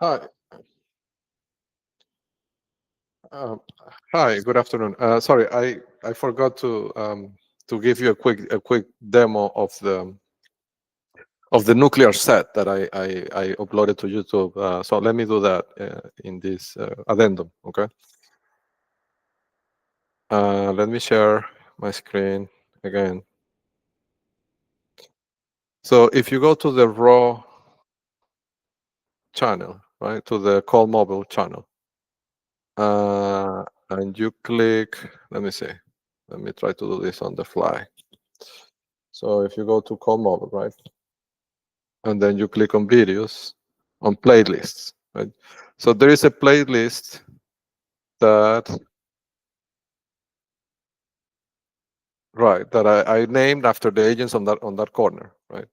Hi. Um, Hi, good afternoon. Sorry, I forgot to give you a quick demo of the nuclear set that I uploaded to YouTube. So let me do that in this addendum. Okay. Let me share my screen again. So if you go to the raw channel, right, to the call mobile channel, and you click. Let me see. Let me try to do this on the fly. So if you go to call mobile, right? And then you click on videos, on playlists, right? So there is a playlist that, right, that I named after the agents on that corner, right?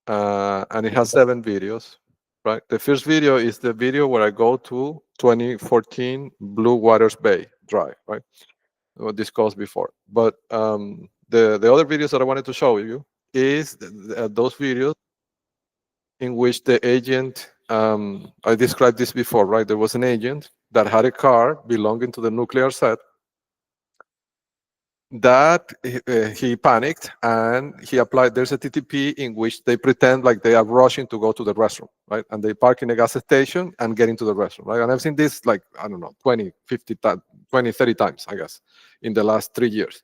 And it has 7 videos, right? The first video is the video where I go to 2014 Blue Waters Bay Drive, right? What discussed before. But the other videos that I wanted to show you is those videos in which the agent, I described this before, right? There was an agent that had a car belonging to the nuclear set that he panicked and he applied. There's a TTP in which they pretend like they are rushing to go to the restroom, right? And they park in a gas station and get into the restroom, right? And I've seen this like, I don't know, 20, 50 times, 20, 30 times, I guess, in the last 3 years.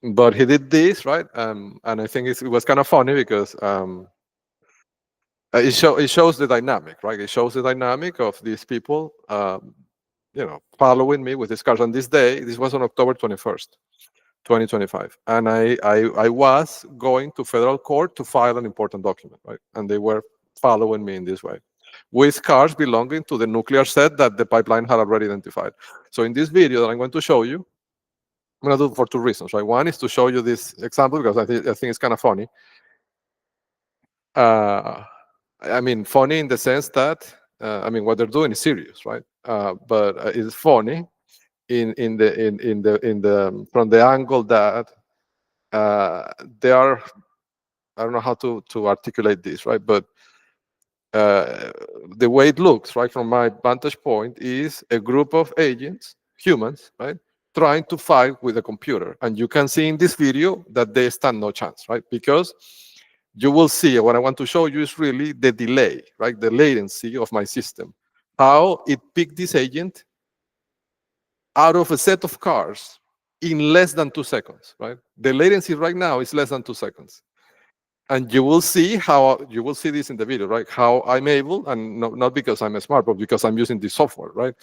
But he did this, right? And I think it was kind of funny because it shows the dynamic, right? It shows the dynamic of these people, following me with these cars. On this day, this was on October 21st, 2025, and I was going to federal court to file an important document, right? And they were following me in this way, with cars belonging to the nuclear set that the pipeline had already identified. So in this video that I'm going to show you, I'm going to do it for 2 reasons, right? One is to show you this example because I think it's kind of funny. I mean, funny in the sense that what they're doing is serious, right? But it's funny in the from the angle that they are. I don't know how to articulate this, right? But the way it looks, right, from my vantage point, is a group of agents, humans, right, trying to fight with a computer. And you can see in this video that they stand no chance, right? Because you will see what I want to show you is really the delay, right? The latency of my system. How it picked this agent out of a set of cars in less than 2 seconds, right? The latency right now is less than 2 seconds. And you will see this in the video, right? How I'm able, and not because I'm smart, but because I'm using this software, right?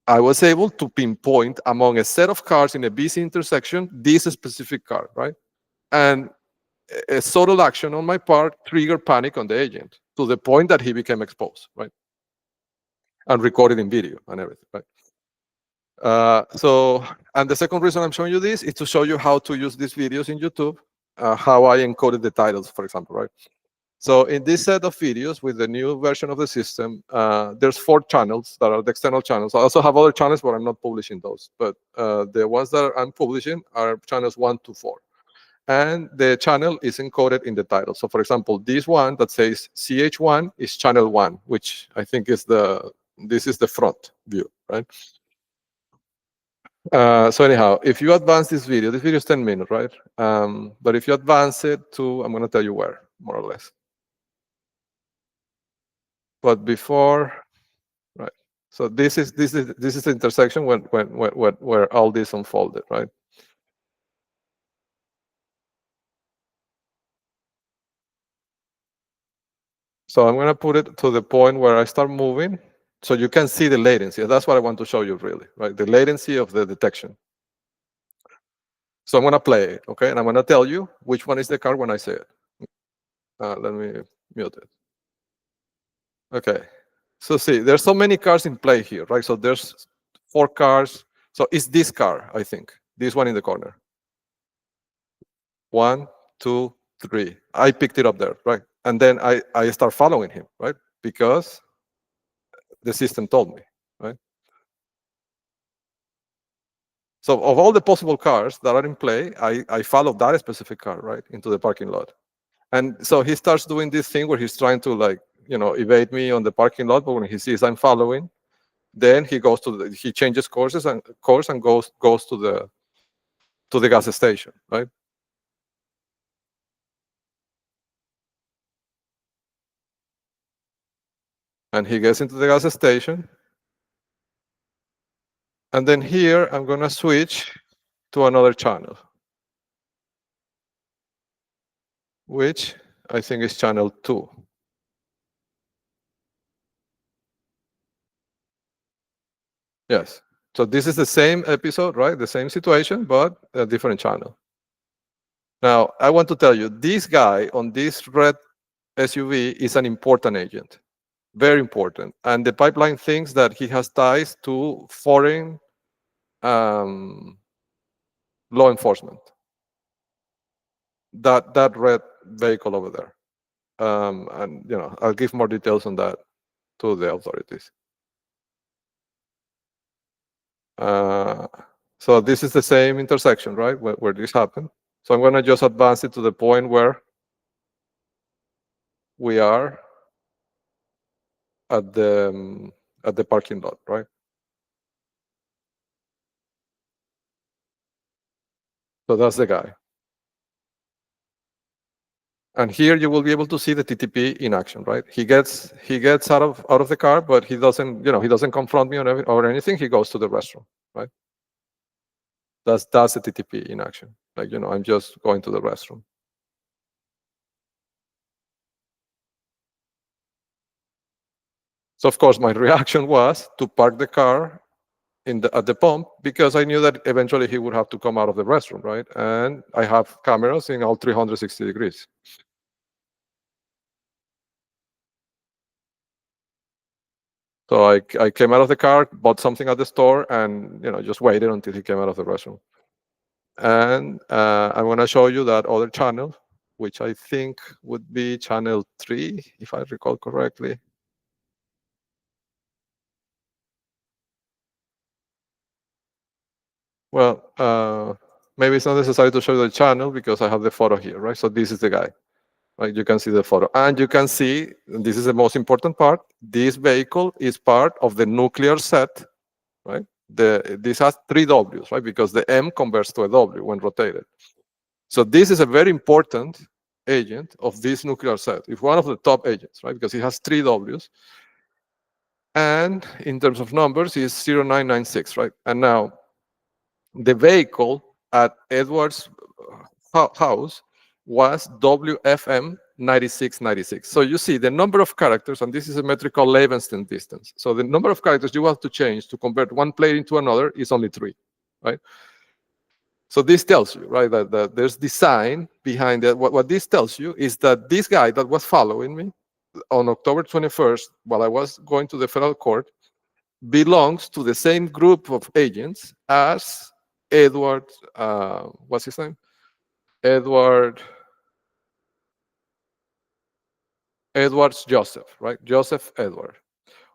I was able to pinpoint among a set of cars in a busy intersection this specific car, right? And a subtle action on my part triggered panic on the agent to the point that he became exposed, right? And recorded in video and everything, right? And the second reason I'm showing you this is to show you how to use these videos in YouTube, how I encoded the titles, for example, right? So in this set of videos with the new version of the system, there's 4 channels that are the external channels. I also have other channels, but I'm not publishing those. But the ones that I'm publishing are channels 1 to 4. And the channel is encoded in the title. So for example, this one that says CH1 is channel 1, which I think is this is the front view, right? So anyhow, if you advance this video is 10 minutes, right? But if you advance it to, I'm going to tell you where, more or less. But before, right? So this is the intersection where all this unfolded, right? So I'm going to put it to the point where I start moving, so you can see the latency. That's what I want to show you, really, right? The latency of the detection. So I'm going to play it, okay? And I'm going to tell you which one is the car when I say it. Let me mute it. Okay. So see, there's so many cars in play here, right? So there's 4 cars. So it's this car, I think. This one in the corner. 1, 2, 3. I picked it up there, right? And then I start following him, right? Because the system told me, right? So of all the possible cars that are in play, I followed that specific car, right, into the parking lot. And so he starts doing this thing where he's trying to, like, evade me on the parking lot, but when he sees I'm following, then he goes to he changes course and goes to the gas station, right? And he gets into the gas station. And then here I'm gonna switch to another channel, which I think is channel 2. Yes. So this is the same episode, right? The same situation, but a different channel. Now, I want to tell you, this guy on this red SUV is an important agent, very important. And the pipeline thinks that he has ties to foreign law enforcement. That red vehicle over there. And I'll give more details on that to the authorities. So this is the same intersection, right, where this happened. So I'm going to just advance it to the point where we are at the parking lot, right? So that's the guy. And here you will be able to see the TTP in action, right? He gets out of the car, but he doesn't confront me or anything. He goes to the restroom, right? That's the TTP in action. Like, I'm just going to the restroom. So of course my reaction was to park the car at the pump, because I knew that eventually he would have to come out of the restroom, right? And I have cameras in all 360 degrees. So I came out of the car, bought something at the store, and just waited until he came out of the restroom. And I'm going to show you that other channel, which I think would be channel 3, if I recall correctly. Well, maybe it's not necessary to show the channel because I have the photo here, right? So this is the guy, right? You can see the photo. And you can see, and this is the most important part, this vehicle is part of the nuclear set, right? This has 3 Ws, right? Because the M converts to a W when rotated. So this is a very important agent of this nuclear set. It's one of the top agents, right? Because it has 3 Ws. And in terms of numbers, it's 0996, right? And now the vehicle at Edward's house was WFM 9696. So you see the number of characters, and this is a metric called Levenstein distance. So the number of characters you have to change to convert one plate into another is only 3, right? So this tells you, right, that there's design behind it. What this tells you is that this guy that was following me on October 21st, while I was going to the federal court, belongs to the same group of agents as Edward, what's his name? Edward's Joseph, right? Joseph Edward,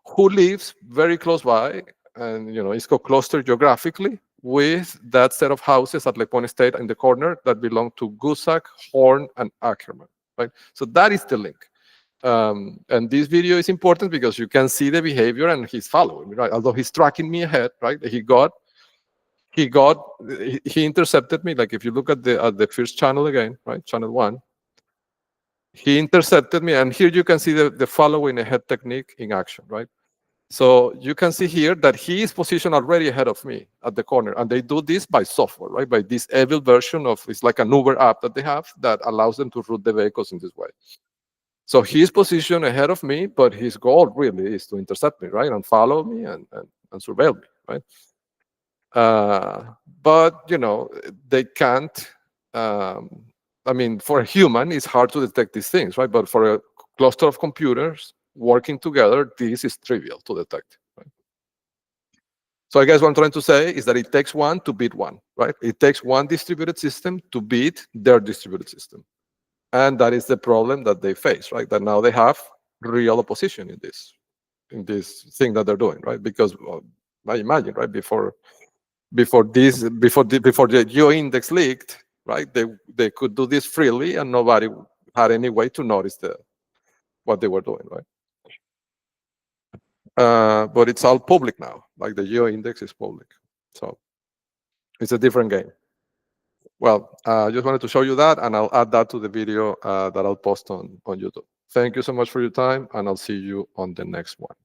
who lives very close by, and is co-clustered geographically with that set of houses at Lake Point State in the corner that belong to Gusak, Horn, and Ackerman, right? So that is the link. And this video is important because you can see the behavior, and he's following me, right? Although he's tracking me ahead, right? He intercepted me. Like if you look at the first channel again, right? Channel 1, he intercepted me, and here you can see the following ahead technique in action, right? So you can see here that he is positioned already ahead of me at the corner, and they do this by software, right? By this evil version of, it's like an Uber app that they have that allows them to route the vehicles in this way. So he's positioned ahead of me, but his goal really is to intercept me, right? And follow me and surveil me, right? But, they can't, I mean, for a human, it's hard to detect these things, right? But for a cluster of computers working together, this is trivial to detect, right? So I guess what I'm trying to say is that it takes one to beat one, right? It takes one distributed system to beat their distributed system. And that is the problem that they face, right? That now they have real opposition in this thing that they're doing, right? Because I imagine, right, before the geo index leaked, right, they could do this freely and nobody had any way to notice what they were doing, right? But it's all public now. Like the geo index is public, so it's a different game. Well, I just wanted to show you that, and I'll add that to the video that I'll post on YouTube. Thank you so much for your time, and I'll see you on the next one.